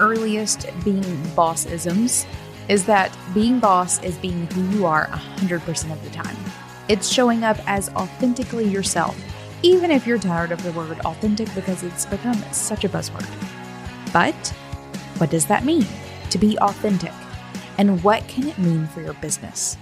earliest being boss-isms is that being boss is being who you are 100% of the time. It's showing up as authentically yourself, even if you're tired of the word authentic because it's become such a buzzword. But what does that mean, to be authentic? And what can it mean for your business?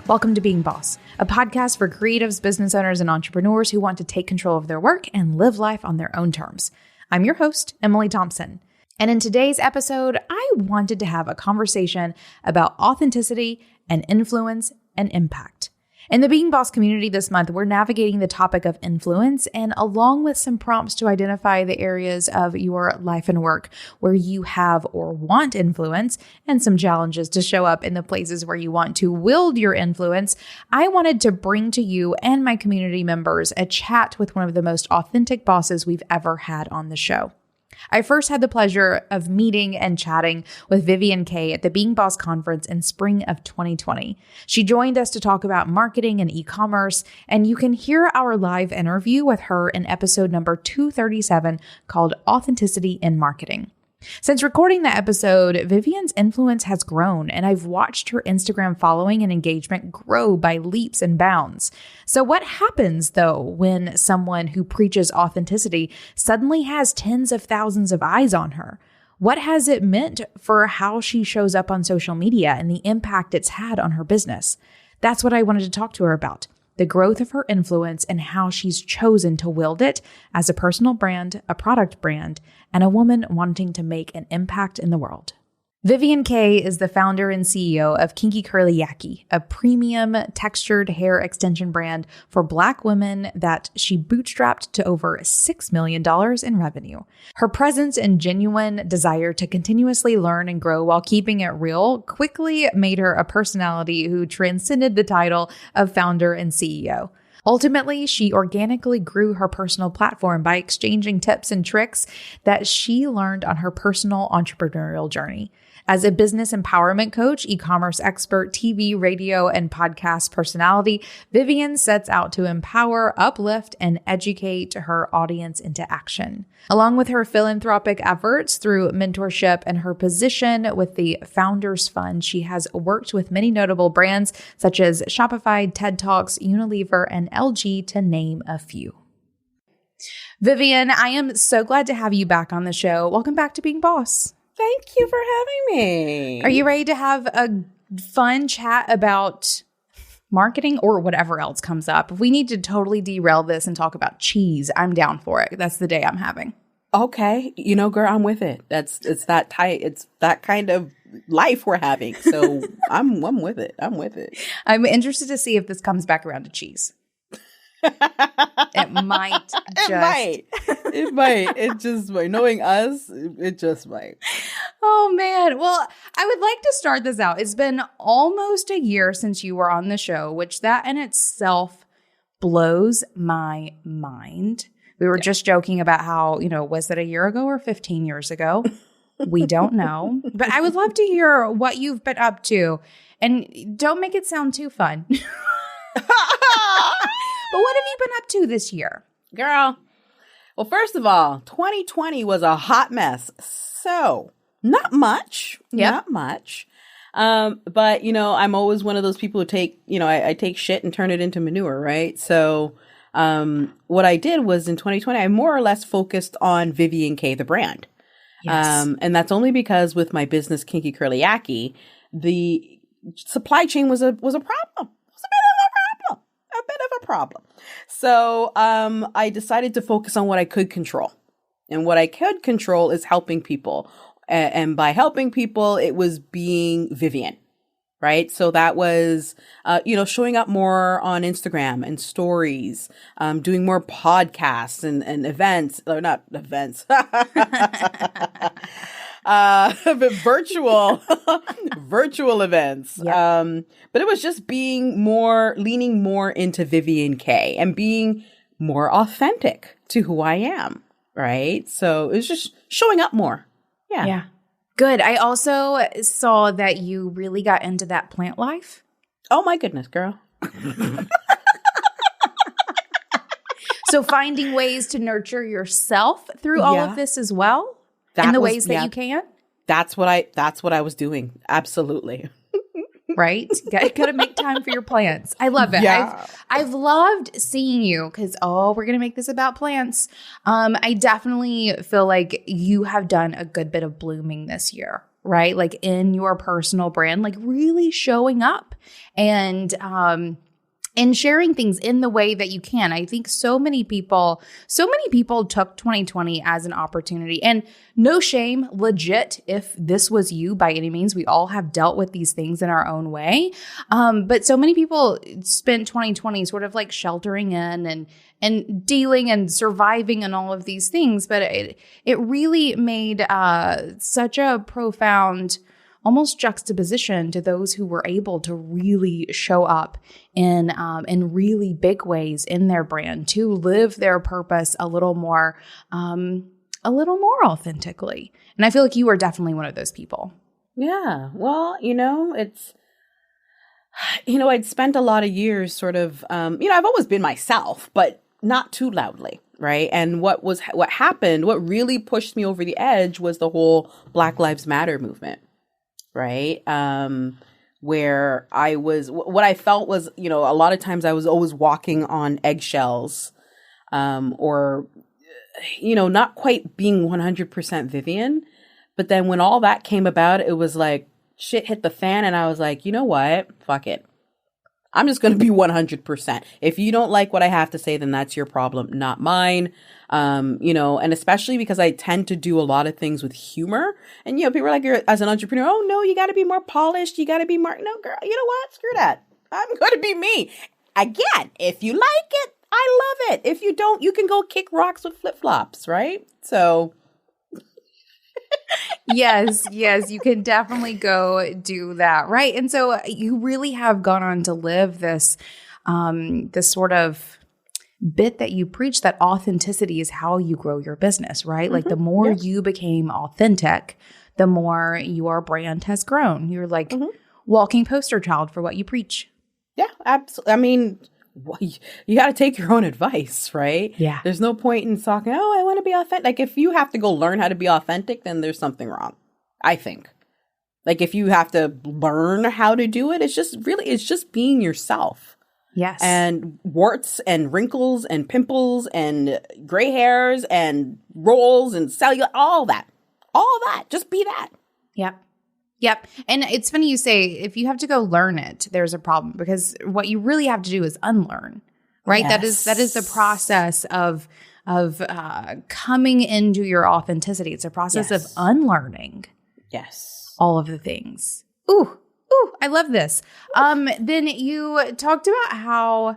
Welcome to Being Boss, a podcast for creatives, business owners, and entrepreneurs who want to take control of their work and live life on their own terms. I'm your host, Emily Thompson. And in today's episode, I wanted to have a conversation about authenticity and influence and impact. In the Being Boss community this month, we're navigating the topic of influence, and along with some prompts to identify the areas of your life and work where you have or want influence, and some challenges to show up in the places where you want to wield your influence, I wanted to bring to you and my community members a chat with one of the most authentic bosses we've ever had on the show. I first had the pleasure of meeting and chatting with Vivian Kaye at the Being Boss conference in spring of 2020. She joined us to talk about marketing and e-commerce, and you can hear our live interview with her in episode number 237 called Authenticity in Marketing. Since recording the episode, Vivian's influence has grown, and I've watched her Instagram following and engagement grow by leaps and bounds. So what happens, though, when someone who preaches authenticity suddenly has tens of thousands of eyes on her? What has it meant for how she shows up on social media and the impact it's had on her business? That's what I wanted to talk to her about. The growth of her influence and how she's chosen to wield it as a personal brand, a product brand, and a woman wanting to make an impact in the world. Vivian Kaye is the founder and CEO of Kinky Curly Yaki, a premium textured hair extension brand for Black women that she bootstrapped to over $6 million in revenue. Her presence and genuine desire to continuously learn and grow while keeping it real quickly made her a personality who transcended the title of founder and CEO. Ultimately, she organically grew her personal platform by exchanging tips and tricks that she learned on her personal entrepreneurial journey. As a business empowerment coach, e-commerce expert, TV, radio, and podcast personality, Vivian sets out to empower, uplift, and educate her audience into action. Along with her philanthropic efforts through mentorship and her position with the Founders Fund, she has worked with many notable brands such as Shopify, TED Talks, Unilever, and LG, to name a few. Vivian, I am so glad to have you back on the show. Welcome back to Being Boss. Thank you for having me. Are you ready to have a fun chat about marketing or whatever else comes up? If we need to totally derail this and talk about cheese, I'm down for it. That's the day I'm having. Okay. You know, girl, I'm with it. It's that tight. It's that kind of life we're having. So I'm with it. I'm with it. I'm interested to see if this comes back around to cheese. It might. It might. It just might. Knowing us, it just might. Oh, man. Well, I would like to start this out. It's been almost a year since you were on the show, which that in itself blows my mind. We were just joking about how, was it a year ago or 15 years ago? We don't know. But I would love to hear what you've been up to. And don't make it sound too fun. But what have you been up to this year? Girl, well, first of all, 2020 was a hot mess. So not much. Not much. But, I'm always one of those people who take, I take shit and turn it into manure, right? So what I did was in 2020, I more or less focused on Vivian Kaye, the brand. Yes. And that's only because with my business, Kinky Curly Yaki, the supply chain was a problem. A bit of a problem. So I decided to focus on what I could control. And what I could control is helping people. And by helping people, it was being Vivian, right? So that was, showing up more on Instagram and stories, doing more podcasts and events, or not events, but virtual events. Yep. But it was just leaning more into Vivian Kaye and being more authentic to who I am. Right. So it was just showing up more. Yeah. Good. I also saw that you really got into that plant life. Oh my goodness, girl. So finding ways to nurture yourself through all of this as well in the ways that you can? That's what I was doing. Absolutely. Right? Gotta make time for your plants. I love it. Yeah. I've loved seeing you because, we're going to make this about plants. I definitely feel like you have done a good bit of blooming this year, right? Like in your personal brand, like really showing up and sharing things in the way that you can. I think so many people took 2020 as an opportunity, and no shame, legit, if this was you by any means. We all have dealt with these things in our own way. But so many people spent 2020 sort of like sheltering in and dealing and surviving and all of these things. But it really made such a profound almost juxtaposition to those who were able to really show up in really big ways in their brand, to live their purpose a little more authentically. And I feel like you are definitely one of those people. Yeah. Well, I'd spent a lot of years sort of, I've always been myself, but not too loudly. Right. And what really pushed me over the edge was the whole Black Lives Matter movement. Right. Where what I felt was, a lot of times I was always walking on eggshells, or, not quite being 100% Vivian. But then when all that came about, it was like shit hit the fan. And I was like, you know what? Fuck it. I'm just going to be 100%. If you don't like what I have to say, then that's your problem, not mine. And especially because I tend to do a lot of things with humor. And, people are like, you're as an entrepreneur, oh no, you got to be more polished. You got to be more, no girl, you know what? Screw that. I'm going to be me. Again, if you like it, I love it. If you don't, you can go kick rocks with flip-flops, right? So... Yes, you can definitely go do that. Right. And so you really have gone on to live this sort of bit that you preach, that authenticity is how you grow your business, right? Mm-hmm. Like the more you became authentic, the more your brand has grown. You're like walking poster child for what you preach. Yeah, absolutely. I mean, you got to take your own advice, right? Yeah. There's no point in talking, I want to be authentic. Like if you have to go learn how to be authentic, then there's something wrong, I think. Like if you have to learn how to do it, it's just being yourself. Yes. And warts and wrinkles and pimples and gray hairs and rolls and cellulite, all that, just be that. Yep. And it's funny you say, if you have to go learn it, there's a problem, because what you really have to do is unlearn, right? Yes. That is the process of coming into your authenticity. It's a process of unlearning. Yes. All of the things. Ooh, I love this. Then you talked about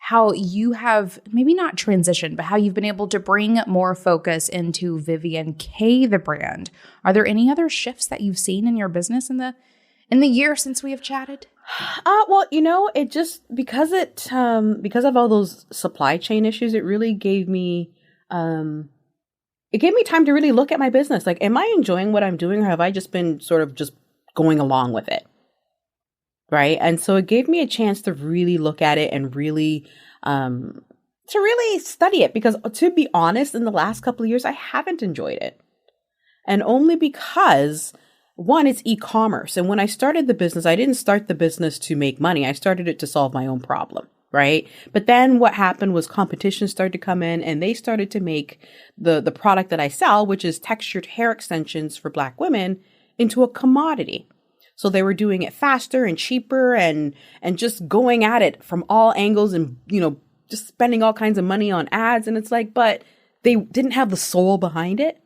how you have maybe not transitioned, but how you've been able to bring more focus into Vivian Kaye, the brand. Are there any other shifts that you've seen in your business in the year since we have chatted? Well, it just because of all those supply chain issues, it really gave me time to really look at my business. Like, am I enjoying what I'm doing, or have I just been sort of just going along with it? Right. And so it gave me a chance to really look at it and really study it, because to be honest, in the last couple of years, I haven't enjoyed it. And only because, one, it's e-commerce. And when I started the business, I didn't start the business to make money. I started it to solve my own problem. Right. But then what happened was competition started to come in, and they started to make the product that I sell, which is textured hair extensions for Black women, into a commodity. So they were doing it faster and cheaper and just going at it from all angles and, just spending all kinds of money on ads. And it's like, but they didn't have the soul behind it.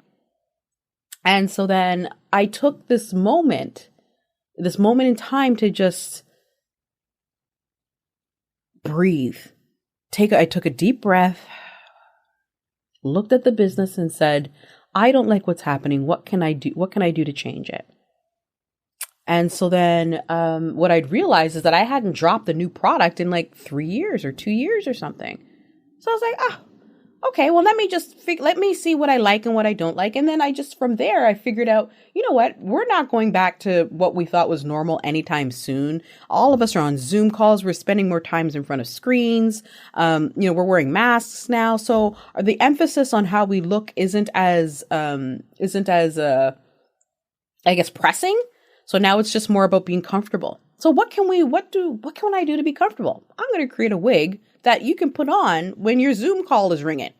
And so then I took this moment in time to just breathe. I took a deep breath, looked at the business and said, I don't like what's happening. What can I do? What can I do to change it? And so then what I'd realized is that I hadn't dropped a new product in like 3 years or 2 years or something. So I was like, okay, well, let me see what I like and what I don't like. And then from there, I figured out, you know what? We're not going back to what we thought was normal anytime soon. All of us are on Zoom calls. We're spending more times in front of screens. We're wearing masks now. So the emphasis on how we look isn't as I guess, pressing. So now it's just more about being comfortable. So what can I do to be comfortable? I'm going to create a wig that you can put on when your Zoom call is ringing.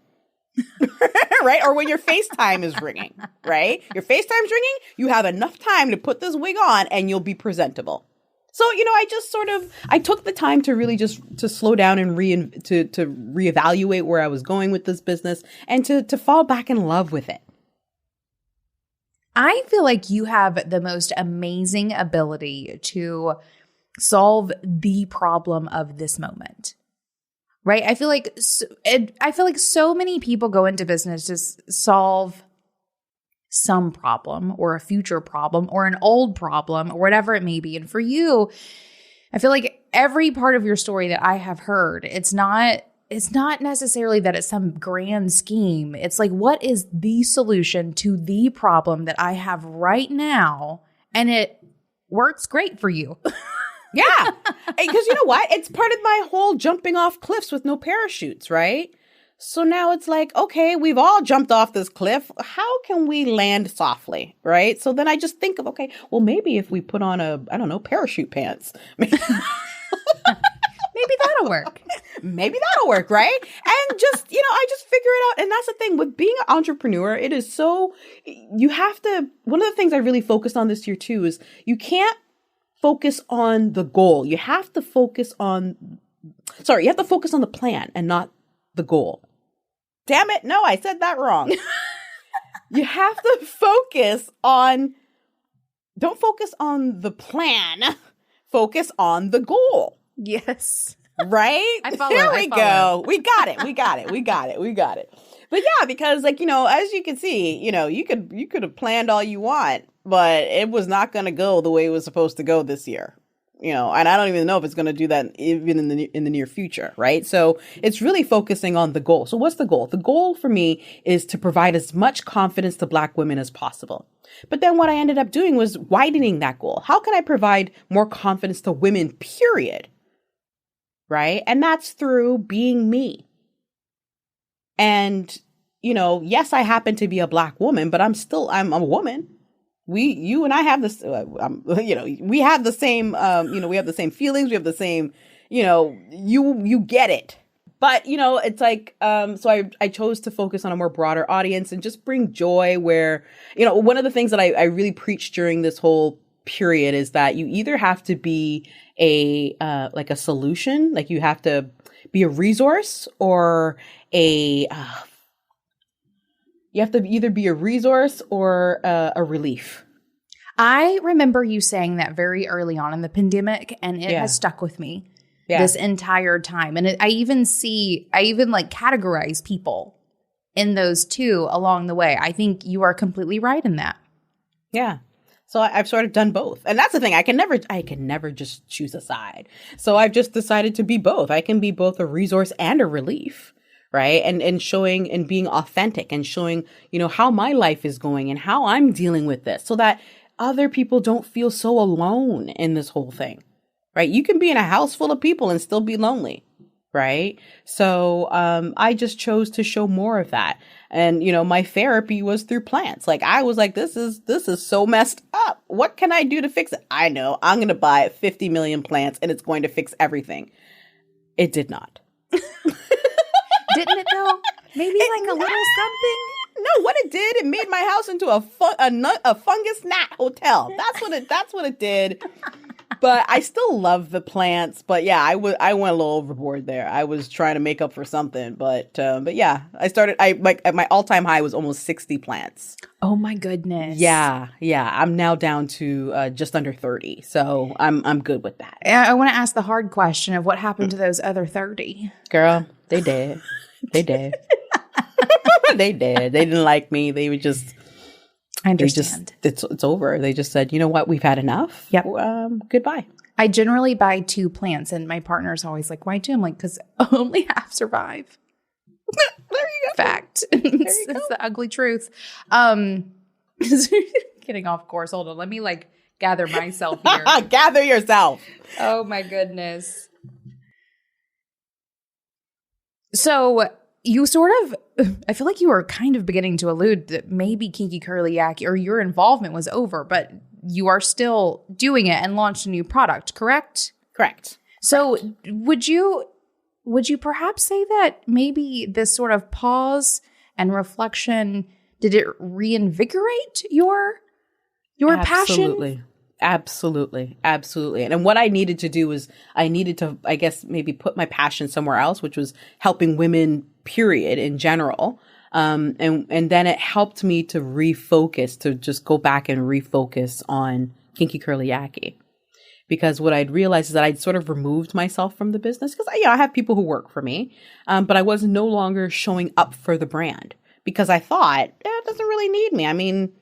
Right? Or when your FaceTime is ringing, right? Your FaceTime's ringing, you have enough time to put this wig on and you'll be presentable. So, I took the time to really just to slow down and to reevaluate where I was going with this business and to fall back in love with it. I feel like you have the most amazing ability to solve the problem of this moment. Right? I feel like so many people go into business to solve some problem or a future problem or an old problem or whatever it may be. And for you, I feel like every part of your story that I have heard, it's not necessarily that it's some grand scheme. It's like, what is the solution to the problem that I have right now? And it works great for you. Yeah. Because you know what? It's part of my whole jumping off cliffs with no parachutes, right? So now it's like, okay, we've all jumped off this cliff. How can we land softly, right? So then I just think of, okay, well, maybe if we put on parachute pants. Maybe that'll work. Maybe that'll work, right? And just, I just figure it out. And that's the thing with being an entrepreneur. It is one of the things I really focused on this year too is you can't focus on the goal. You have to focus on the plan and not the goal. Damn it. No, I said that wrong. You have to don't focus on the plan. Focus on the goal. Yes. Right? I follow. There we go. We got it. But yeah, because as you can see, you could have planned all you want, but it was not going to go the way it was supposed to go this year. And I don't even know if it's going to do that even in the near future, right? So it's really focusing on the goal. So what's the goal? The goal for me is to provide as much confidence to Black women as possible. But then what I ended up doing was widening that goal. How can I provide more confidence to women, period? Right? And that's through being me. And, yes, I happen to be a Black woman, but I'm a woman. You and I have this, we have the same, we have the same feelings. We have the same, you get it. But, it's like, so I chose to focus on a more broader audience and just bring joy where, one of the things that I really preached during this whole period is that you either have to be a solution, like you have to be a resource or you have to either be a resource or a relief. I remember you saying that very early on in the pandemic, and it has stuck with me this entire time. And I even categorize people in those two along the way. I think you are completely right in that. Yeah. So I've sort of done both. And that's the thing. I can never just choose a side. So I've just decided to be both. I can be both a resource and a relief. Right. And showing and being authentic and showing, how my life is going and how I'm dealing with this so that other people don't feel so alone in this whole thing. Right. You can be in a house full of people and still be lonely. Right. So I just chose to show more of that. And, my therapy was through plants. Like I was like, this is so messed up. What can I do to fix it? I know I'm going to buy 50 million plants and it's going to fix everything. It did not. Didn't it though? Maybe like a little something? No, what it did, it made my house into a fungus gnat hotel. That's what it did. But I still love the plants. But yeah, I went a little overboard there. I was trying to make up for something. But yeah, my all-time high was almost 60 plants. Oh my goodness. Yeah. I'm now down to just under 30. So I'm good with that. I want to ask the hard question of what happened to those other 30. Girl, they did. They did. They did. They didn't like me. They would just. I understand. It's over. They just said, you know what? We've had enough. Yep. Goodbye. I generally buy 2 plants, and my partner's always like, "Why 2?" I'm like, "Because only half survive." There you go. Fact. It's the ugly truth. Getting off course. Hold on. Let me gather myself here. Gather yourself. Oh my goodness. So you sort of, I feel like you were kind of beginning to allude that maybe Kinky Curly Yaki or your involvement was over, but you are still doing it and launched a new product, correct? Correct. So would you perhaps say that maybe this sort of pause and reflection, did it reinvigorate your passion? Absolutely. And what I needed to do was I needed to, I guess, maybe put my passion somewhere else, which was helping women, period, in general. And then it helped me to refocus, to just go back and refocus on Kinky Curly Yaki. Because what I'd realized is that I'd sort of removed myself from the business because I have people who work for me, but I was no longer showing up for the brand because I thought, it doesn't really need me. I mean,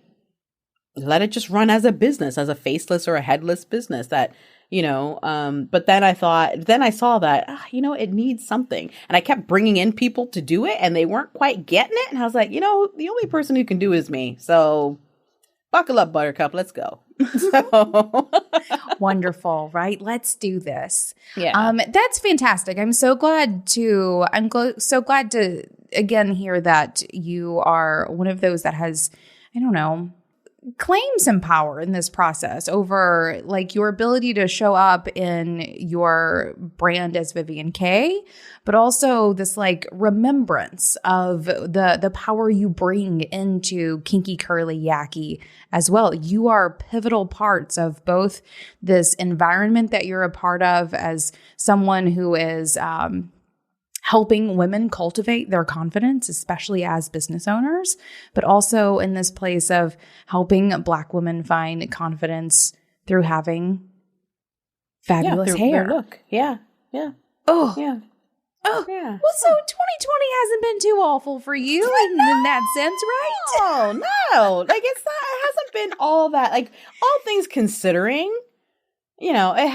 let it just run as a business, as a faceless or a headless business that, but then I saw that, it needs something. And I kept bringing in people to do it and they weren't quite getting it. And I was like, the only person who can do is me. So buckle up, Buttercup. Let's go. So wonderful, right? Let's do this. Yeah. That's fantastic. I'm so glad to again hear that you are one of those that has, claim some power in this process over like your ability to show up in your brand as Vivian Kaye, but also this like remembrance of the power you bring into Kinky Curly Yaki as well. You are pivotal parts of both this environment that you're a part of as someone who is helping women cultivate their confidence, especially as business owners, but also in this place of helping Black women find confidence through having fabulous hair. Their look. Yeah. Oh, yeah. Oh, yeah. Well, so 2020 hasn't been too awful for you in that sense, right? Oh, no. Like it hasn't been all that, like all things considering, it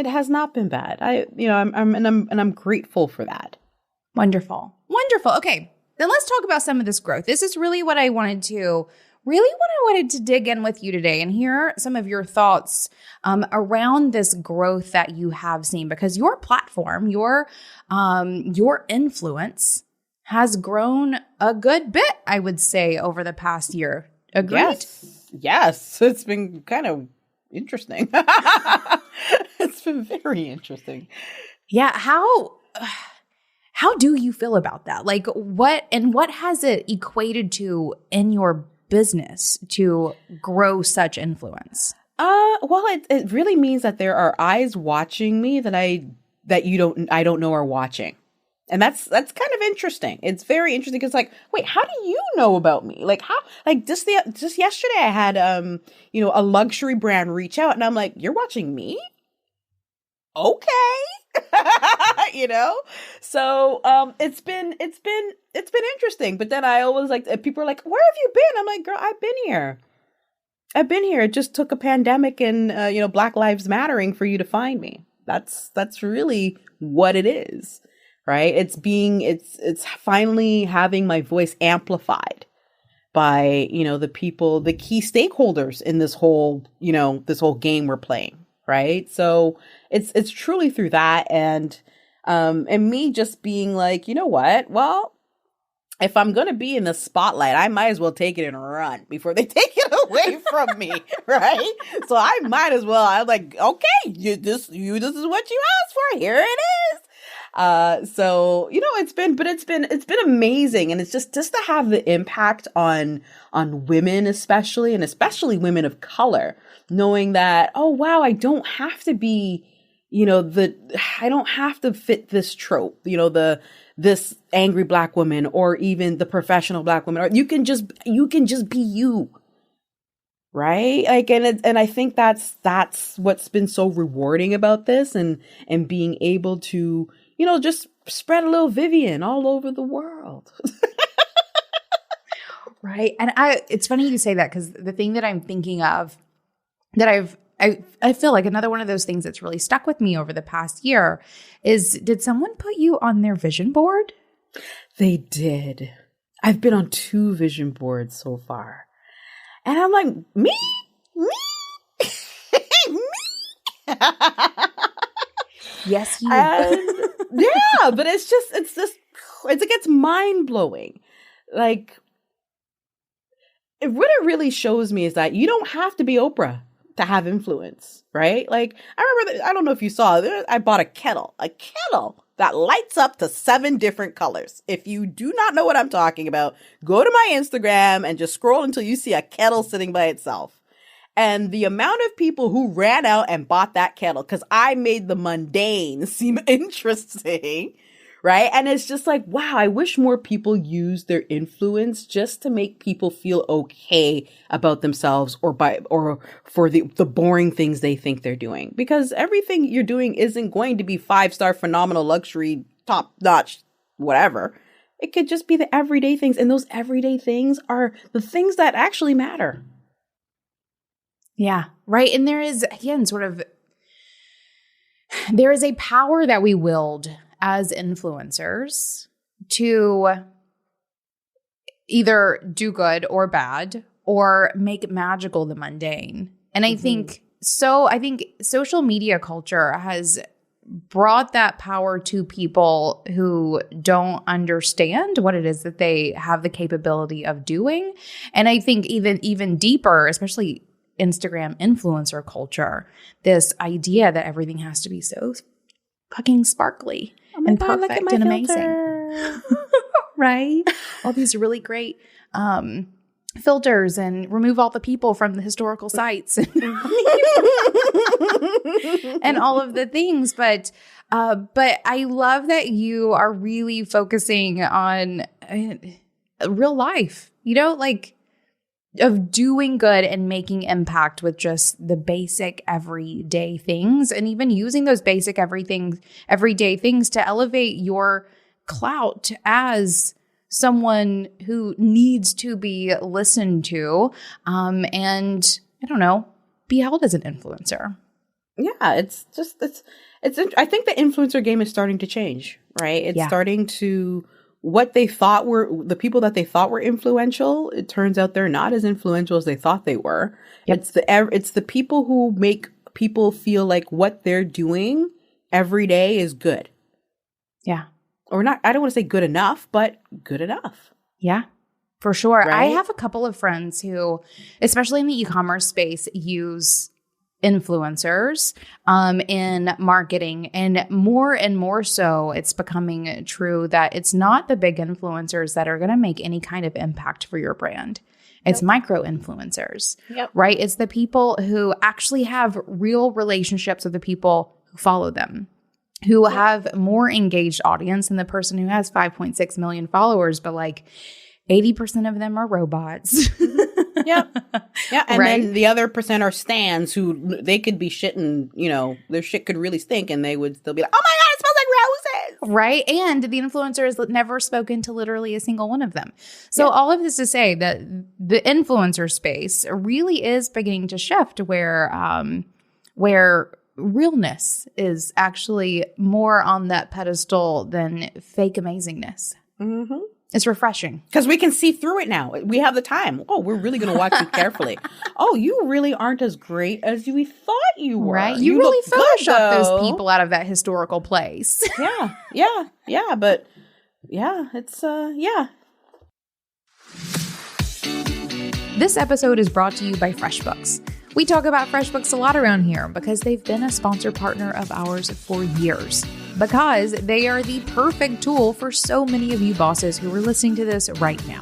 has not been bad. I'm grateful for that. Wonderful. Okay. Then let's talk about some of this growth. This is really what I wanted to dig in with you today and hear some of your thoughts around this growth that you have seen, because your platform, your influence has grown a good bit, I would say, over the past year. Agreed? Yes. It's been kind of interesting. It's been very interesting. Yeah. How do you feel about that? Like what has it equated to in your business to grow such influence? Well, it really means that there are eyes watching me that I don't know are watching. And that's kind of interesting. It's very interesting. It's like, wait, how do you know about me? Like how, like just yesterday I had, a luxury brand reach out and I'm like, you're watching me? Okay. So, it's been interesting, but then I always people are like, where have you been? I'm like, girl, I've been here. It just took a pandemic and, Black Lives Mattering for you to find me. That's really what it is. Right. It's finally having my voice amplified by, the people, the key stakeholders in this whole game we're playing. Right. So it's truly through that. And me just being like, you know what? Well, if I'm going to be in the spotlight, I might as well take it and run before they take it away from me. Right. So I might as well. I'm like, okay, this is what you asked for. Here it is. So, it's been amazing. And it's just to have the impact on women, especially women of color, knowing that, oh, wow, I don't have to be, I don't have to fit this trope, this angry Black woman or even the professional Black woman, or you can just be you. Right. Like, and I think that's what's been so rewarding about this and being able to, just spread a little Vivian all over the world. Right. And it's funny you say that, because the thing that I'm thinking of that I feel like another one of those things that's really stuck with me over the past year is, did someone put you on their vision board? They did. I've been on 2 vision boards so far. And I'm like, me? Me? Yes, you. Yeah, but it's this it gets mind-blowing. Like, what it really shows me is that you don't have to be Oprah to have influence, right? Like, I remember, I don't know if you saw, I bought a kettle that lights up to 7 different colors. If you do not know what I'm talking about, go to my Instagram and just scroll until you see a kettle sitting by itself. And the amount of people who ran out and bought that kettle, because I made the mundane seem interesting, right? And it's just like, wow, I wish more people use their influence just to make people feel okay about themselves or for the boring things they think they're doing. Because everything you're doing isn't going to be 5-star phenomenal luxury, top-notch, whatever. It could just be the everyday things. And those everyday things are the things that actually matter. Yeah, right. And there is, again, there is a power that we wield as influencers to either do good or bad or make magical the mundane. And I think social media culture has brought that power to people who don't understand what it is that they have the capability of doing. And I think even deeper, especially Instagram influencer culture, this idea that everything has to be so fucking sparkly and perfect and amazing. Right? All these really great filters and remove all the people from the historical sites and all of the things. But I love that you are really focusing on real life, like of doing good and making impact with just the basic everyday things, and even using those basic everyday things to elevate your clout as someone who needs to be listened to, and I don't know, be held as an influencer. Yeah, it's I think the influencer game is starting to change, right? It's starting to, what they thought were the people that they thought were influential, it turns out they're not as influential as they thought they were. Yep. It's the people who make people feel like what they're doing every day is good. Yeah. Or not, I don't want to say good enough, but good enough. Yeah, for sure. Right? I have a couple of friends who, especially in the e-commerce space, use influencers in marketing, and more so it's becoming true that it's not the big influencers that are going to make any kind of impact for your brand. It's micro influencers, right? It's the people who actually have real relationships with the people who follow them, who have more engaged audience than the person who has 5.6 million followers, but like 80% of them are robots. Yeah. And then the other percent are stans who they could be shitting, their shit could really stink and they would still be like, oh my God, it smells like roses. Right. And the influencer has never spoken to literally a single one of them. So all of this to say that the influencer space really is beginning to shift where realness is actually more on that pedestal than fake amazingness. Mm-hmm. It's refreshing. Because we can see through it now. We have the time. Oh, we're really going to watch you carefully. Oh, you really aren't as great as we thought you were. Right. You really Photoshop those people out of that historical place. Yeah. But yeah, it's, This episode is brought to you by FreshBooks. We talk about FreshBooks a lot around here because they've been a sponsor partner of ours for years. Because they are the perfect tool for so many of you bosses who are listening to this right now.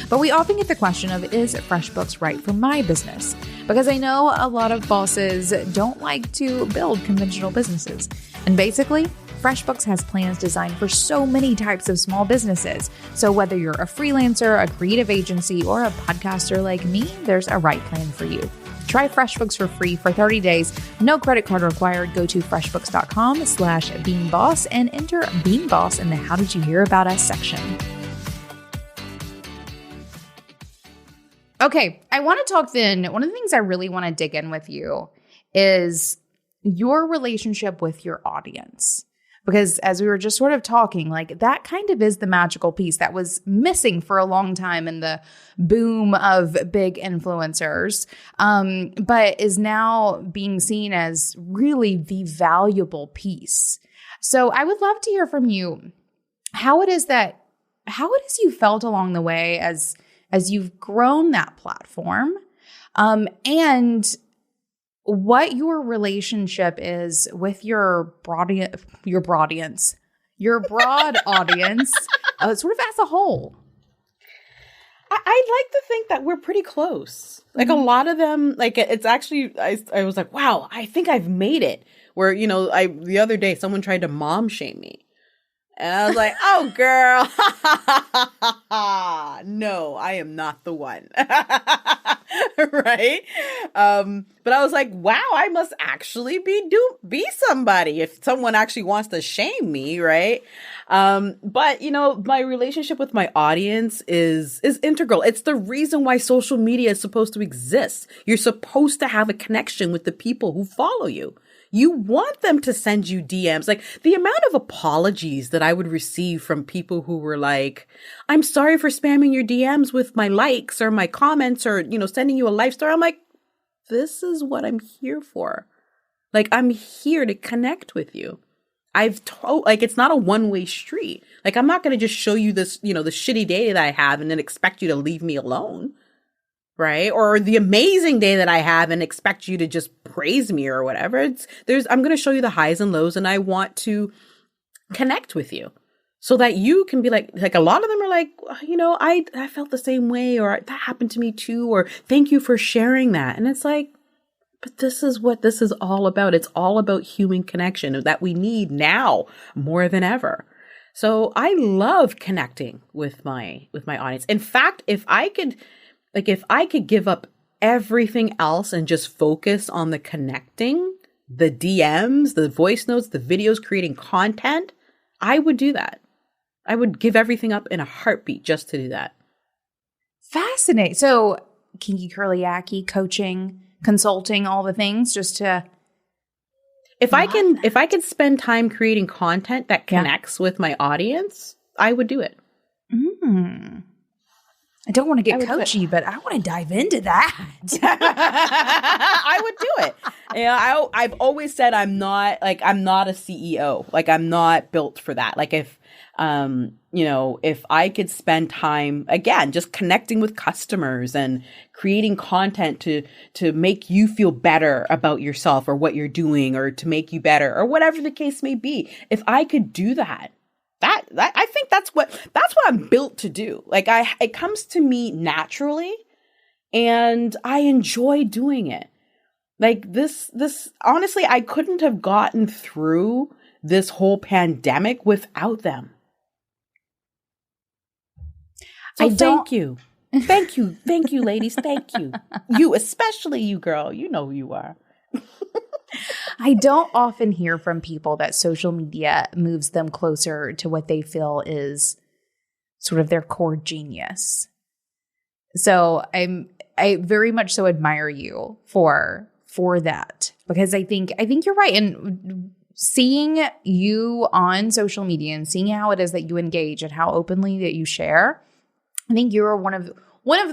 But we often get the question of, is FreshBooks right for my business? Because I know a lot of bosses don't like to build conventional businesses. And basically, FreshBooks has plans designed for so many types of small businesses. So whether you're a freelancer, a creative agency, or a podcaster like me, there's a right plan for you. Try FreshBooks for free for 30 days. No credit card required. Go to freshbooks.com/beingboss and enter Being Boss in the How Did You Hear About Us section. Okay, I want to talk then. One of the things I really want to dig in with you is your relationship with your audience. Because as we were just sort of talking, like that kind of is the magical piece that was missing for a long time in the boom of big influencers, but is now being seen as really the valuable piece. So I would love to hear from you. how it is you felt along the way as you've grown that platform, and what your relationship is with your broad audience, sort of as a whole. I'd like to think that we're pretty close. Like a lot of them, like it's actually, I was like, wow, I think I've made it. Where, the other day someone tried to mom shame me. And I was like, oh, girl, no, I am not the one. Right? But I was like, wow, I must actually be somebody if someone actually wants to shame me, right? But, my relationship with my audience is integral. It's the reason why social media is supposed to exist. You're supposed to have a connection with the people who follow you. You want them to send you DMs. Like the amount of apologies that I would receive from people who were like, I'm sorry for spamming your DMs with my likes or my comments or, sending you a life story. I'm like, this is what I'm here for. Like, I'm here to connect with you. It's not a one-way street. Like, I'm not going to just show you this, the shitty day that I have and then expect you to leave me alone. Right? Or the amazing day that I have and expect you to just praise me or whatever. I'm going to show you the highs and lows, and I want to connect with you so that you can be like a lot of them are like, I felt the same way, or that happened to me too, or thank you for sharing that. And it's like, but this is what this is all about. It's all about human connection that we need now more than ever. So I love connecting with my audience. In fact, if I could give up everything else and just focus on the connecting, the DMs, the voice notes, the videos, creating content, I would do that. I would give everything up in a heartbeat just to do that. Fascinating. So kinky curly yaki, coaching, consulting, all the things just to... If I can spend time creating content that connects with my audience, I would do it. I don't want to get coachy, but I want to dive into that. I would do it. I've always said I'm not a CEO. Like, I'm not built for that. Like, if I could spend time, again, just connecting with customers and creating content to make you feel better about yourself or what you're doing, or to make you better, or whatever the case may be, if I could do that, I think that's what I'm built to do. Like, it comes to me naturally, and I enjoy doing it. Like this honestly, I couldn't have gotten through this whole pandemic without them. So thank you, ladies. Thank you. You, especially you, girl. You know who you are. I don't often hear from people that social media moves them closer to what they feel is sort of their core genius. So I very much so admire you for that, because I think you're right. And seeing you on social media and seeing how it is that you engage and how openly that you share, I think you're one of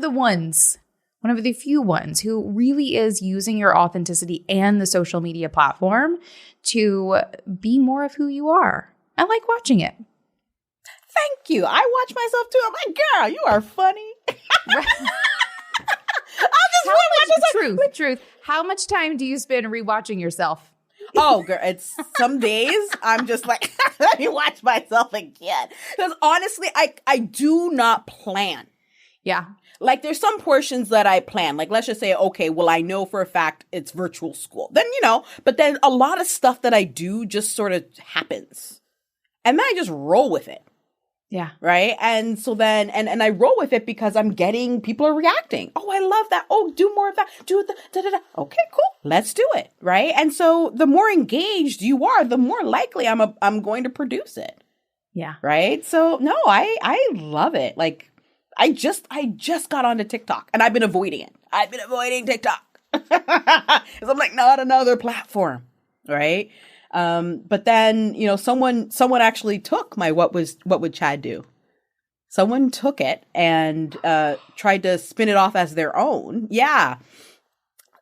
the few ones who really is using your authenticity and the social media platform to be more of who you are. I like watching it. Thank you. I watch myself too. I'm like, girl, you are funny. Truth. How much time do you spend rewatching yourself? Oh, girl, it's some days I'm just like, let me watch myself again. Because honestly, I do not plan. Yeah. Like, there's some portions that I plan. Like, let's just say, okay, well, I know for a fact it's virtual school. Then, but then a lot of stuff that I do just sort of happens. And then I just roll with it. Yeah. Right. And so then, and I roll with it because people are reacting. Oh, I love that. Oh, do more of that. Do it. Okay, cool. Let's do it. Right. And so the more engaged you are, the more likely I'm going to produce it. Yeah. Right. So no, I love it. Like, I just got onto TikTok, and I've been avoiding it. I've been avoiding TikTok because I'm like, not another platform, right? But then someone actually took my what would Chad do? Someone took it and tried to spin it off as their own. Yeah.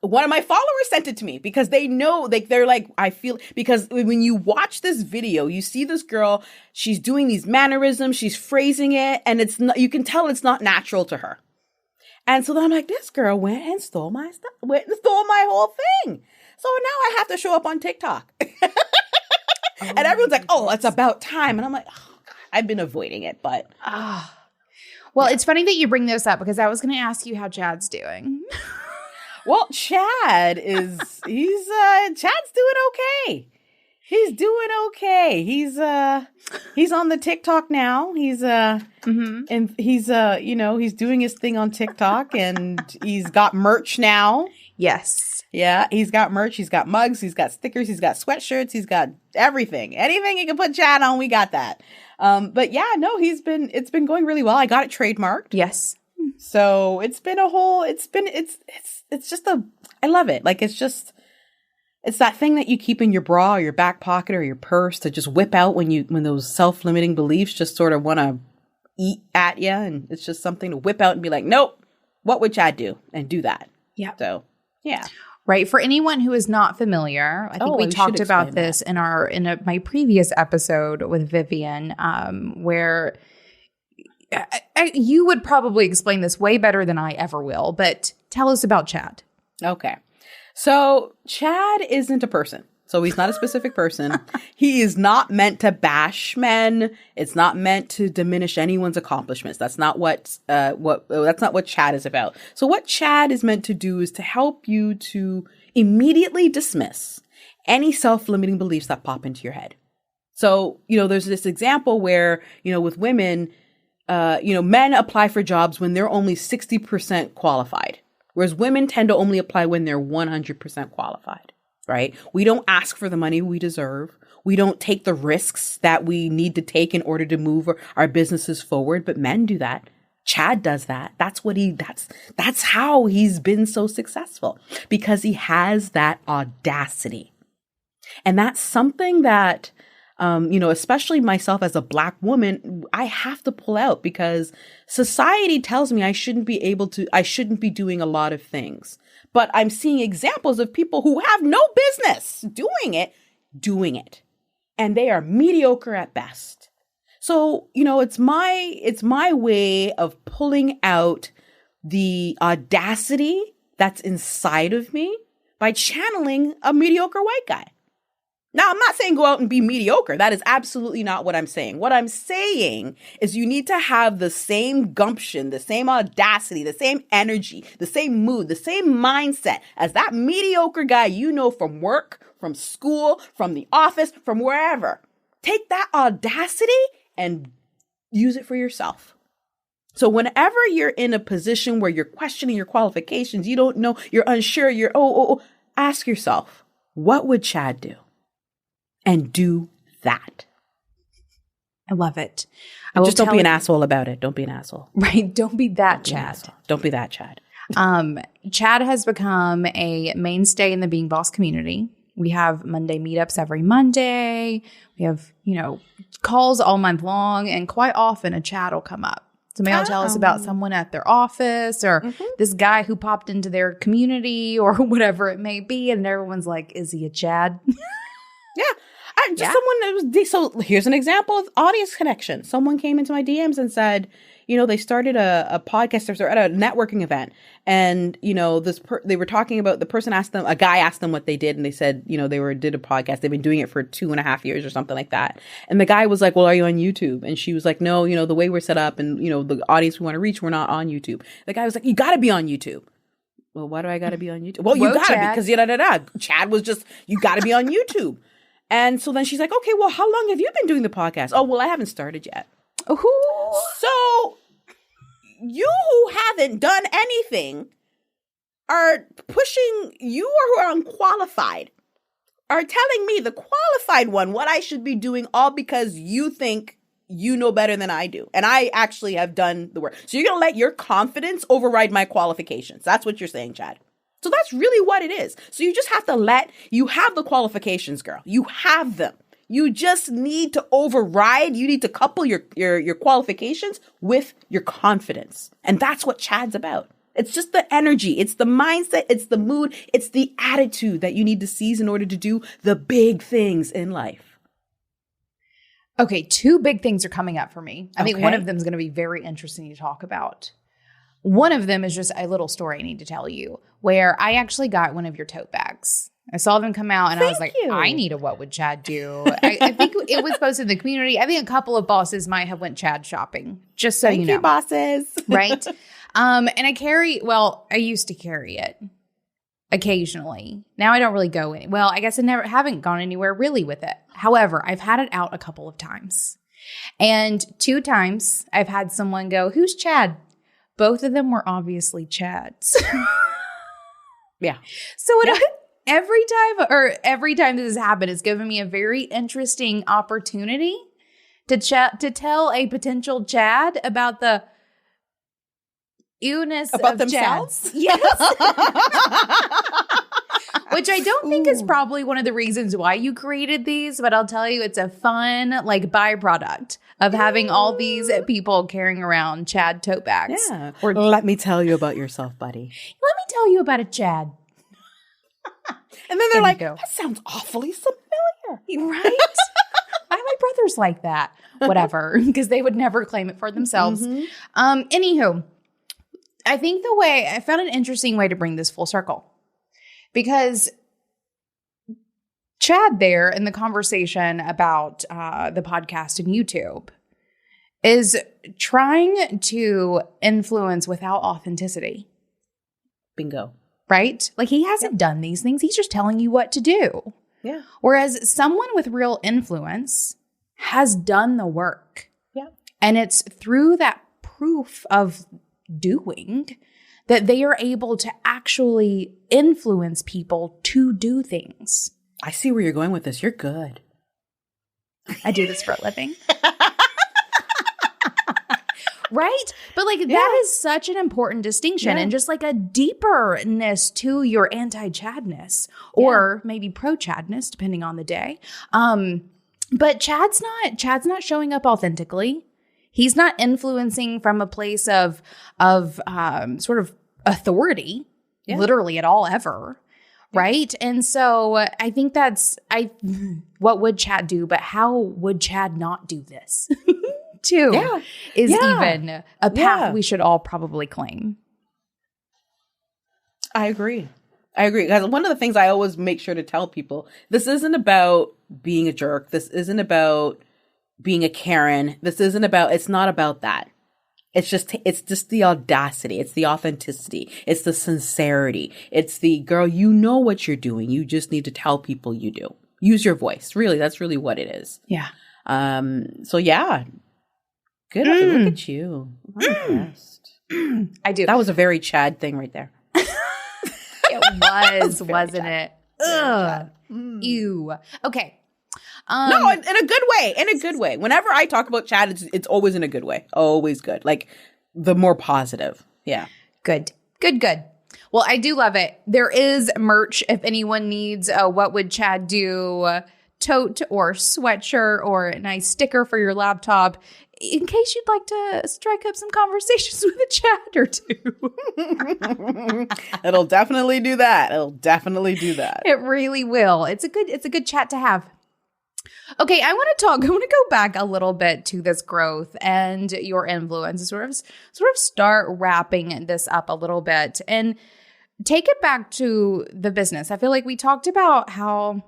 one of my followers sent it to me because they know, like, they're like, I feel, because when you watch this video, you see this girl, she's doing these mannerisms, she's phrasing it, and it's not, you can tell it's not natural to her. And so then I'm like, this girl went and stole my stuff, went and stole my whole thing. So now I have to show up on TikTok. And everyone's like, oh, it's about time. And I'm like, oh, God, I've been avoiding it, but. Well, it's funny that you bring this up because I was going to ask you how Chad's doing. Well, Chad's doing okay. He's doing okay. He's on the TikTok now. He's and he's he's doing his thing on TikTok, and he's got merch now. Yes. Yeah, he's got merch. He's got mugs. He's got stickers. He's got sweatshirts. He's got everything. Anything you can put Chad on, we got that. But yeah, no, it's been going really well. I got it trademarked. Yes. So it's just I love it. Like, it's that thing that you keep in your bra or your back pocket or your purse to just whip out when those self-limiting beliefs just sort of want to eat at you. And it's just something to whip out and be like, nope, what would Chad do? And do that. Yeah. So, yeah. Right. For anyone who is not familiar, I think we talked about this in my previous episode with Vivian, where you would probably explain this way better than I ever will, but tell us about Chad. Okay. So Chad isn't a person. So he's not a specific person. He is not meant to bash men. It's not meant to diminish anyone's accomplishments. That's not what Chad is about. So what Chad is meant to do is to help you to immediately dismiss any self-limiting beliefs that pop into your head. So, there's this example where, with women, men apply for jobs when they're only 60% qualified, whereas women tend to only apply when they're 100% qualified. Right? We don't ask for the money we deserve. We don't take the risks that we need to take in order to move our businesses forward. But men do that. Chad does that. That's how he's been so successful, because he has that audacity. And that's something that, especially myself as a Black woman, I have to pull out, because society tells me I shouldn't be doing a lot of things. But I'm seeing examples of people who have no business doing it. And they are mediocre at best. So, it's my way of pulling out the audacity that's inside of me by channeling a mediocre white guy. Now, I'm not saying go out and be mediocre. That is absolutely not what I'm saying. What I'm saying is you need to have the same gumption, the same audacity, the same energy, the same mood, the same mindset as that mediocre guy from work, from school, from the office, from wherever. Take that audacity and use it for yourself. So whenever you're in a position where you're questioning your qualifications, you don't know, you're unsure, ask yourself, what would Chad do? And do that. I love it. Just don't be an asshole about it. Don't be an asshole. Right. Don't be that Chad. Don't be that Chad. Chad has become a mainstay in the Being Boss community. We have Monday meetups every Monday. We have, calls all month long. And quite often a chat will come up. Somebody will tell us about someone at their office or this guy who popped into their community or whatever it may be. And everyone's like, is he a Chad? Yeah. Someone that was, so here's an example of audience connection. Someone came into my DMs and said, they started a podcast, or at a networking event, and they were talking about, the person a guy asked them what they did, and they said, they did a podcast. They've been doing it for 2.5 years or something like that. And the guy was like, well, are you on YouTube? And she was like, no, the way we're set up and the audience we want to reach, we're not on YouTube. The guy was like, you got to be on YouTube. Well, why do I got to be on YouTube? Well, you got to be, because Chad was just, you got to be on YouTube. And so then she's like, okay, well, how long have you been doing the podcast? Oh, well, I haven't started yet. Ooh. So you who haven't done anything are pushing, you who are unqualified are telling me, the qualified one, what I should be doing, all because you think you know better than I do. And I actually have done the work. So you're going to let your confidence override my qualifications. That's what you're saying, Chad. So that's really what it is. So you just have to you have the qualifications, girl. You have them. You just need to override. You need to couple your qualifications with your confidence. And that's what Chad's about. It's just the energy. It's the mindset. It's the mood. It's the attitude that you need to seize in order to do the big things in life. Okay, 2 big things are coming up for me. I think one of them is going to be very interesting to talk about. One of them is just a little story I need to tell you, where I actually got one of your tote bags. I saw them come out and I was like, I need a What Would Chad Do? I think it was posted in the community. I think a couple of bosses might have went Chad shopping, just so you know. Thank you, bosses. Right? And I used to carry it occasionally. Now I don't really go in. Well, I guess haven't gone anywhere really with it. However, I've had it out a couple of times. And 2 times I've had someone go, "Who's Chad?" Both of them were obviously Chads. Yeah. So every time this has happened, it's given me a very interesting opportunity to tell a potential Chad about the ewness about of themselves. Chads. Yes. Which I don't think is probably one of the reasons why you created these, but I'll tell you, it's a fun byproduct of having all these people carrying around Chad tote bags. Yeah. Or let me tell you about yourself, buddy. Let me tell you about a Chad. And then they're like, that sounds awfully familiar. Right? My brother's like that. Whatever. Because they would never claim it for themselves. Mm-hmm. Anywho, I think I found an interesting way to bring this full circle. Because Chad there in the conversation about the podcast and YouTube is trying to influence without authenticity. Bingo. Right? Like he hasn't done these things. He's just telling you what to do. Yeah. Whereas someone with real influence has done the work. Yeah. And it's through that proof of doing that they are able to actually influence people to do things. I see where you're going with this. You're good. I do this for a living. Right? But that is such an important distinction and just a deeperness to your anti-Chadness or maybe pro-Chadness, depending on the day. But Chad's not showing up authentically. He's not influencing from a place of sort of authority, literally at all ever. Right? And so I think what would Chad do, but how would Chad not do this? Too is even a path we should all probably claim. I agree. Because one of the things I always make sure to tell people, this isn't about being a jerk. This isn't about being a Karen. It's not about that. It's just the audacity. It's the authenticity. It's the sincerity. It's the girl, you know what you're doing. You just need to tell people you do. Use your voice. Really, that's really what it is. Yeah. So yeah. Good. Look at you. I'm impressed. I do. That was a very Chad thing right there. It was, wasn't it? Ugh. Ew. Okay. No, in a good way. In a good way. Whenever I talk about Chad, it's always in a good way. Always good. The more positive. Yeah. Good. Well, I do love it. There is merch if anyone needs a What Would Chad Do tote or sweatshirt or a nice sticker for your laptop, in case you'd like to strike up some conversations with a Chad or two. It'll definitely do that. It really will. It's a good chat to have. Okay, I want to go back a little bit to this growth and your influence and sort of start wrapping this up a little bit and take it back to the business. I feel like we talked about how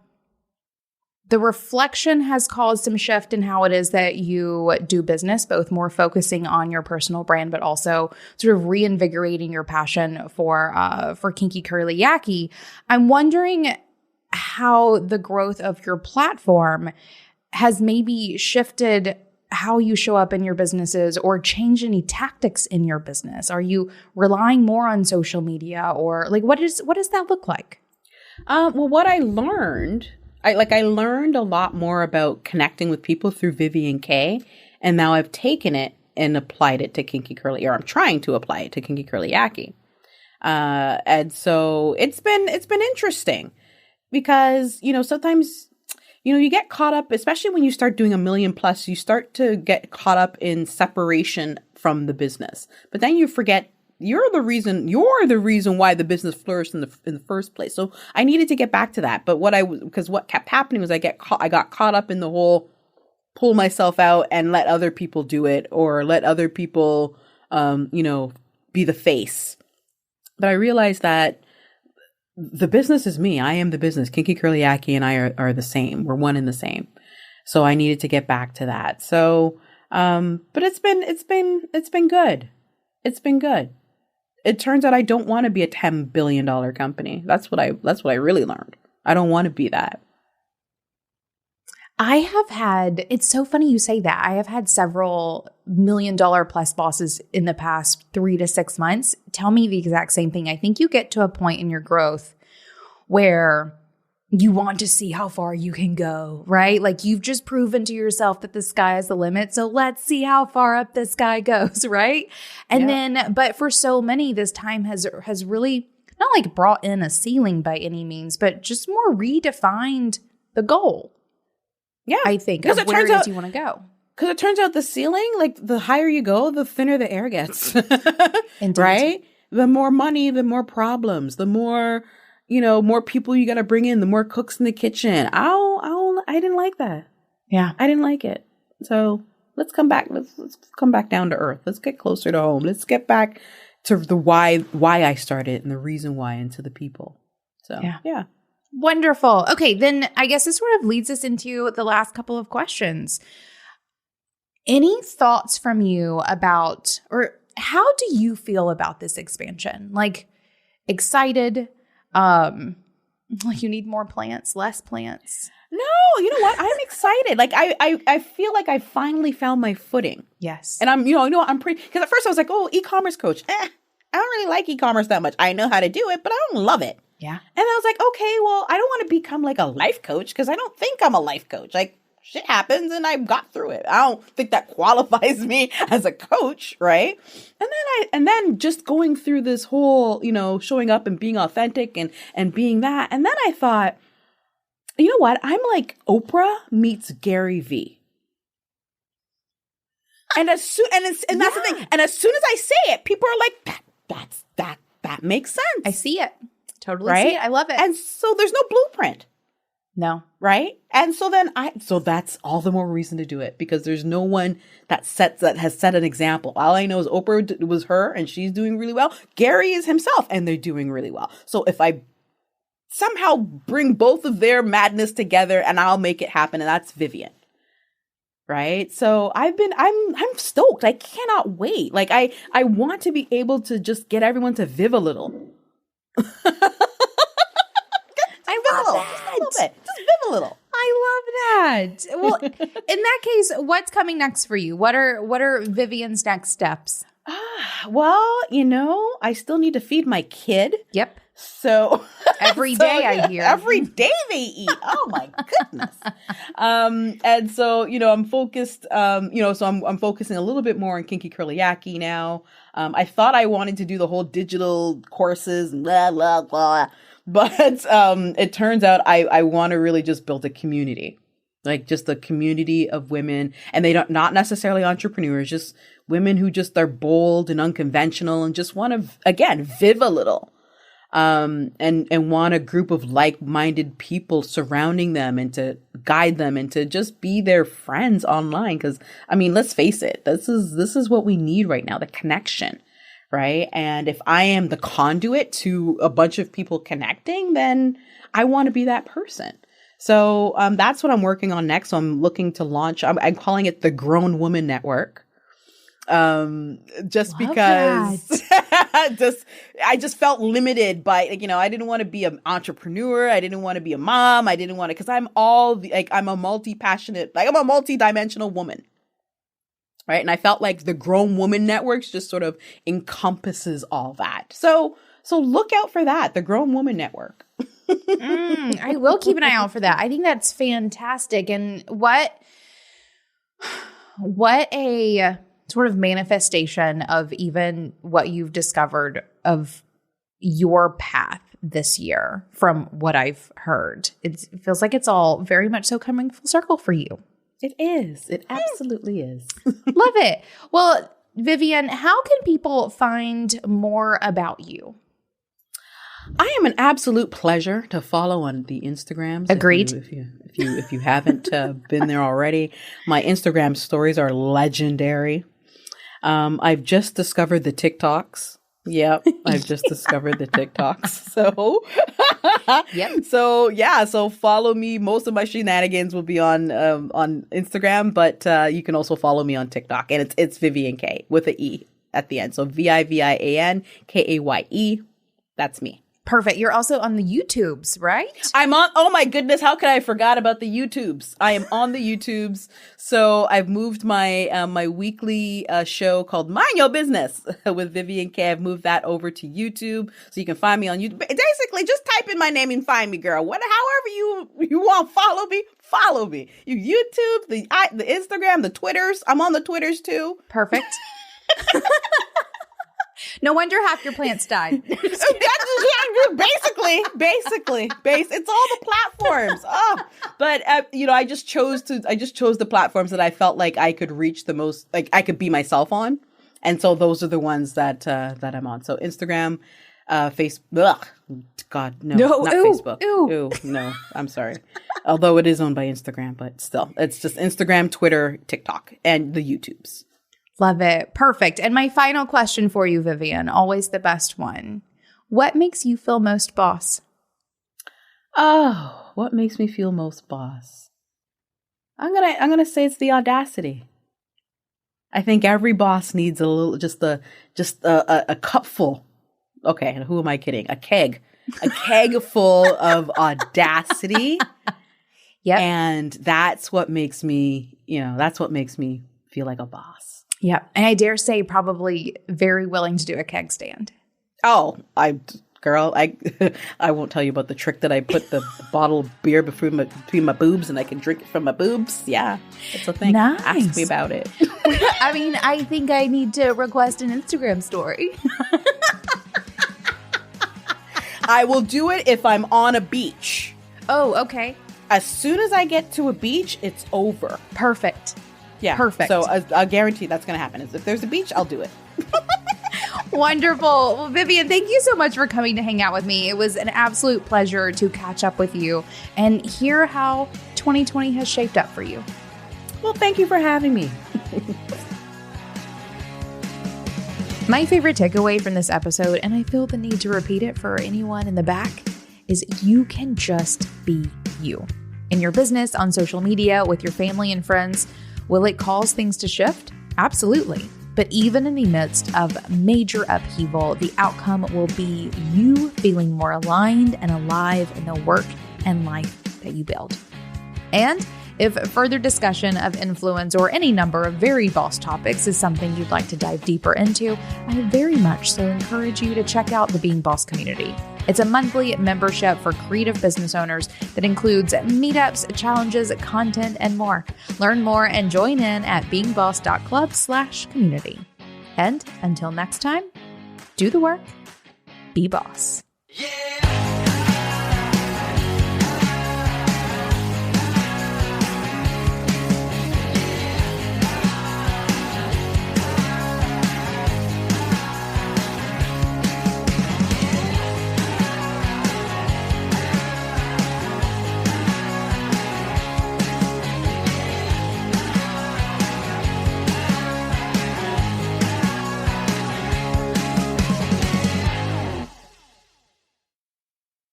the reflection has caused some shift in how it is that you do business, both more focusing on your personal brand, but also sort of reinvigorating your passion for Kinky Curly Yaki. I'm wondering how the growth of your platform has maybe shifted how you show up in your businesses or changed any tactics in your business. Are you relying more on social media or what does that look like? Well, what I learned, I learned a lot more about connecting with people through Vivian Kaye, and now I've taken it and applied it to Kinky Curly, or I'm trying to apply it to Kinky Curly Yaki. And so it's been interesting because, sometimes, you get caught up, especially when you start doing 1 million plus, you start to get caught up in separation from the business, but then you forget you're the reason why the business flourished in the first place. So I needed to get back to that. But because what kept happening was I got caught up in the whole pull myself out and let other people do it, or let other people, be the face. But I realized that the business is me. I am the business. Kinky Curly Yaki and I are the same. We're one and the same. So I needed to get back to that. So, but it's been good. It's been good. It turns out I don't want to be a $10 billion company. That's what I really learned. I don't want to be that. It's so funny you say that. I have had several $1 million plus bosses in the past 3 to 6 months tell me the exact same thing. I think you get to a point in your growth where you want to see how far you can go, right? Like you've just proven to yourself that the sky is the limit. So let's see how far up the sky goes, right? And then, but for so many, this time has really not like brought in a ceiling by any means, but just more redefined the goal. Yeah, I think of where it is you want to go. Because it turns out the ceiling, like the higher you go, the thinner the air gets. Indeed. Right? The more money, the more problems, the more, more people you got to bring in, the more cooks in the kitchen. I didn't like that. Yeah. I didn't like it. So let's come back. Let's come back down to earth. Let's get closer to home. Let's get back to the why I started and the reason why, and to the people. So, yeah. Wonderful. Okay, then I guess this sort of leads us into the last couple of questions. Any thoughts from you about, or how do you feel about this expansion? Like excited? Like you need more plants, less plants? No, you know what? I'm excited. Like I feel like I finally found my footing. Yes. And I'm pretty, because at first I was like, oh, e-commerce coach. I don't really like e-commerce that much. I know how to do it, but I don't love it. Yeah. And I was like, okay, well, I don't want to become like a life coach, because I don't think I'm a life coach. Like shit happens and I got through it. I don't think that qualifies me as a coach, right? And then just going through this whole, showing up and being authentic and being that. And then I thought, you know what? I'm like Oprah meets Gary Vee. And that's the thing. And as soon as I say it, people are like, that makes sense. I see it. Totally see it. I love it. And so there's no blueprint. No. Right? And so that's all the more reason to do it, because there's no one that has set an example. All I know is Oprah was her and she's doing really well. Gary is himself and they're doing really well. So if I somehow bring both of their madness together, and I'll make it happen, and that's Vivian. Right? So I'm stoked. I cannot wait. Like I want to be able to just get everyone to viv a little. Just viv a little. I love that. Well, in that case, what's coming next for you? What are Vivian's next steps? Well, I still need to feed my kid. Yep. So every day I hear. Every day they eat. Oh my goodness. And so, I'm focused, so I'm focusing a little bit more on Kinky Curly Yaki now. I thought I wanted to do the whole digital courses and blah, blah, blah. But it turns out I want to really just build a community, like just a community of women, and not necessarily entrepreneurs, just women who just are bold and unconventional and just want to, again, viv a little, and want a group of like-minded people surrounding them and to guide them and to just be their friends online. Because let's face it, this is what we need right now, the connection. Right. And if I am the conduit to a bunch of people connecting, then I want to be that person. So that's what I'm working on next. So I'm looking to launch. I'm calling it the Grown Woman Network. Just love because I just felt limited by, I didn't want to be an entrepreneur. I didn't want to be a mom. I didn't want to, because I'm I'm a multi-passionate, I'm a multi-dimensional woman. Right. And I felt like the Grown Woman Networks just sort of encompasses all that. So look out for that, the Grown Woman Network. I will keep an eye out for that. I think that's fantastic. And what a sort of manifestation of even what you've discovered of your path this year from what I've heard. It feels like it's all very much so coming full circle for you. It is. It absolutely is. Love it. Well, Vivian, how can people find more about you? I am an absolute pleasure to follow on the Instagrams. Agreed. If you haven't been there already, my Instagram stories are legendary. I've just discovered the TikToks. Yep, I've just discovered the TikToks. So, yep. So follow me. Most of my shenanigans will be on Instagram, but you can also follow me on TikTok, and it's Vivian Kaye with an E at the end. So Vivian Kaye. That's me. Perfect. You're also on the YouTubes, right? I'm on. Oh my goodness. How could I forgot about the YouTubes? I am on the YouTubes. So I've moved my, my weekly show called Mind Your Business with Vivian Kaye. I've moved that over to YouTube. So you can find me on YouTube. Basically, just type in my name and find me, girl. However you want, follow me. You YouTube, the Instagram, the Twitters. I'm on the Twitters too. Perfect. No wonder half your plants died. Basically, it's all the platforms. Oh, but I just chose the platforms that I felt like I could reach the most, like I could be myself on, and so those are the ones that I'm on. So Instagram, Facebook. God, not Facebook. Ew, no, I'm sorry. Although it is owned by Instagram, but still, it's just Instagram, Twitter, TikTok, and the YouTubes. Love it. Perfect. And my final question for you, Vivian, always the best one. What makes you feel most boss? Oh, what makes me feel most boss? I'm gonna say it's the audacity. I think every boss needs a little, just a cupful. Okay, who am I kidding? A keg full of audacity. Yep. And that's what makes me feel like a boss. Yeah. And I dare say probably very willing to do a keg stand. Oh, I won't tell you about the trick that I put the bottle of beer between my boobs and I can drink it from my boobs. Yeah, it's a thing. Nice. Ask me about it. I mean, I think I need to request an Instagram story. I will do it if I'm on a beach. Oh, okay. As soon as I get to a beach, it's over. Perfect. Yeah. Perfect. So I guarantee that's going to happen. If there's a beach, I'll do it. Wonderful. Well, Vivian, thank you so much for coming to hang out with me. It was an absolute pleasure to catch up with you and hear how 2020 has shaped up for you. Well, thank you for having me. My favorite takeaway from this episode, and I feel the need to repeat it for anyone in the back, is you can just be you. In your business, on social media, with your family and friends. Will it cause things to shift? Absolutely. But even in the midst of major upheaval, the outcome will be you feeling more aligned and alive in the work and life that you build. And if further discussion of influence or any number of very boss topics is something you'd like to dive deeper into, I very much so encourage you to check out the Being Boss community. It's a monthly membership for creative business owners that includes meetups, challenges, content, and more. Learn more and join in at beingboss.club/community. And until next time, do the work, be boss. Yeah.